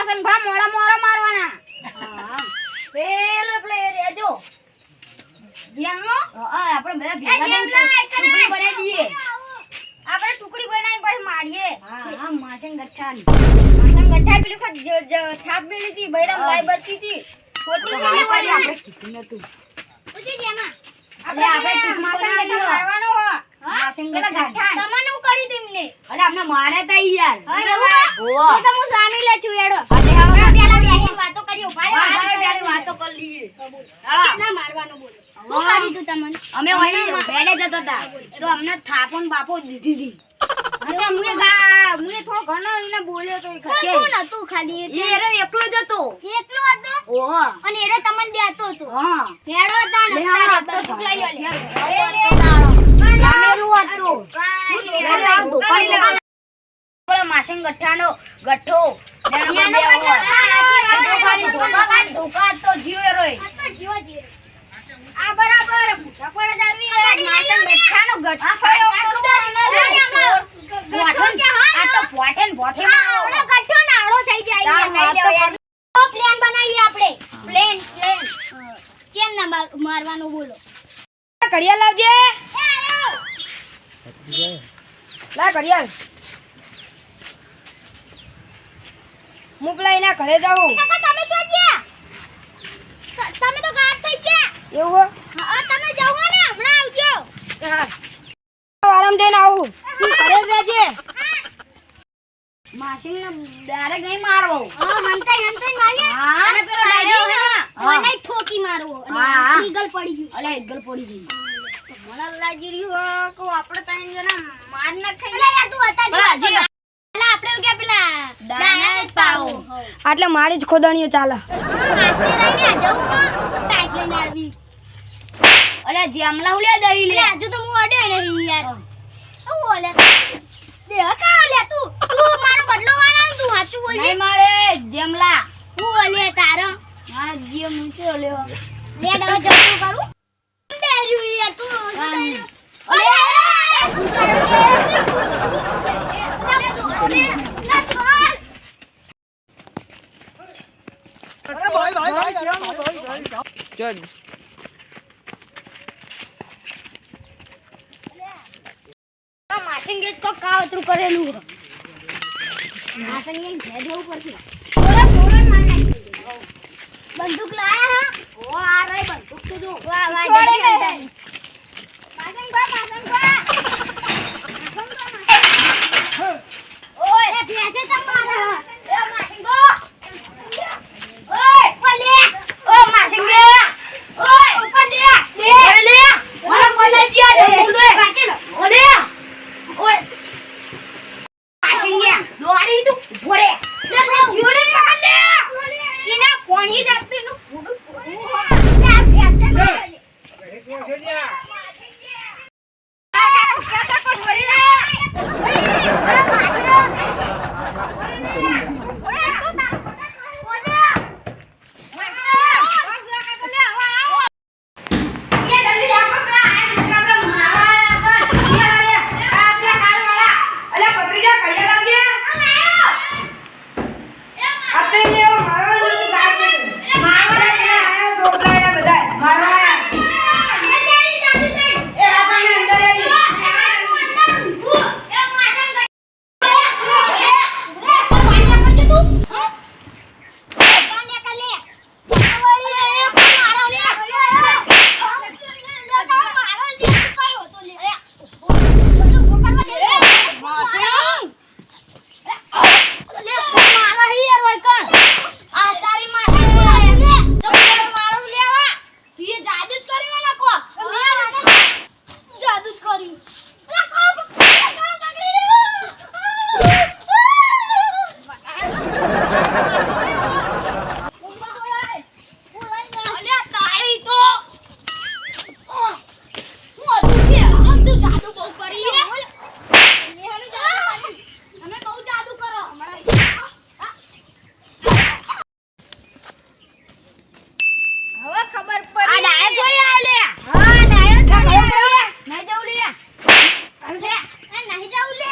માસંગભા મોડા મોડા મારવાના. હા પેલો પ્લે રેજો જેમનો આપણે બધા ભેગા ટુકડી બનાવી દઈએ. આપણે ટુકડી બનાવી પછી મારીએ. હા માસંગ ગઠ્ઠા પેલી વખત થાપ મેલી હતી બૈરામ ગાય બરતી હતી છોટી મેલી વાળી આપણે કીધું નતું ઉજી જેમાં આપણે ટુકમાં મારવાનો હો. માસંગ ગઠ્ઠા તમને હું કરી તું એમને અલે આપણે માર્યા તા યાર. ઓહો તો હું સામી લે છું એડો. અલે હવે પેલા બેઠી વાતો કરી ઉભા વાતો કરી લઈએ. ના મારવાનો બોલો હું કરી તું તમને અમે વહી બેડે જતો હતા તો અમને થાપણ બાપો દીધી હતી. અને મુએ થોડો ઘણો એને બોલ્યો તો કોણ હતું ખાલી એરો એકલો જ હતો. એકલો હતો ઓહો અને એરો તમને દેતો હતો. હા ફેડો હતા ને બંદૂક લઈ લે લામેલું હતું પેલા માસંગ ગઠ્ઠાનો ગઠ્ઠો ધોકા તો જીવે રોય આ બરાબર કપડા જાવી માસંગ ગઠ્ઠાનો ગઠ્ઠો આ તો પોઠેન આવડો ગઠ્ઠો નાવડો થઈ જાય તો પ્લાન બનાવીએ આપણે પ્લેન ચેન ના મારવાનું બોલો ઘડિયાળ લાવજે લા ઘડિયાળ મુકલા એના ઘરે જાવ કાકા તમે છો જ્યા તમે તો ગાયબ થઈ ગયા એવું હા તમે જાવ ને હમણાં આવજો હા આરામ દેને આવું તું ઘરે જ રહેજે માસિંગ ને ડાયરેક્ટ નહીં મારવો હા હંતાઈ મારીએ અને પેલો ડાયરેક્ટ ઓને ઠોકી મારવો અને ઈગલ પડી ગઈ અલે ઈગલ પડી ગઈ મને લાગી રહ્યું કે આપણે તને જણા માર ના ખાઈ યાર તું હતા જ પેલા આપણે કે પેલા ડાયરેક્ટ પાડો એટલે મારી જ ખોદણીઓ ચાલે આસ્તે રહીને જવું ટાઈટ લઈને આવી અલે જેમલા ઉલે દઈ લે હજુ તો હું અડ્યો નહીં યાર હું ઓલે દે કા લે તું મારો બદલો વાળા તું સાચું બોલ નહીં મારે જેમલા હું ઓલે તારો મારા જીવ મૂકે ઓલે રેડ હવે જતું કરું દે રહ્યું યાર તું ઓલે ચલ માસંગે તો કાવતરું કરેલું માસંગે ઘેર જવું પડશે થોડા ફોરન માર નાખી બંદૂક લાયા હા ઓ આ રે બંદૂક તો જો વાહ વાહ માસંગ બા ઓય એ ભેસે તમારા એ માસંગ ઓય પલે ઓ માસંગ ઓય ઉપર લે મને બોલે દિયા દે મુંડે કાચી ઓલે ઓય માસંગ લોડી તું ભોરે લે જોડે પકડ લે ઇના કોણી જાતે નું ફૂડું नहीं जाऊ ले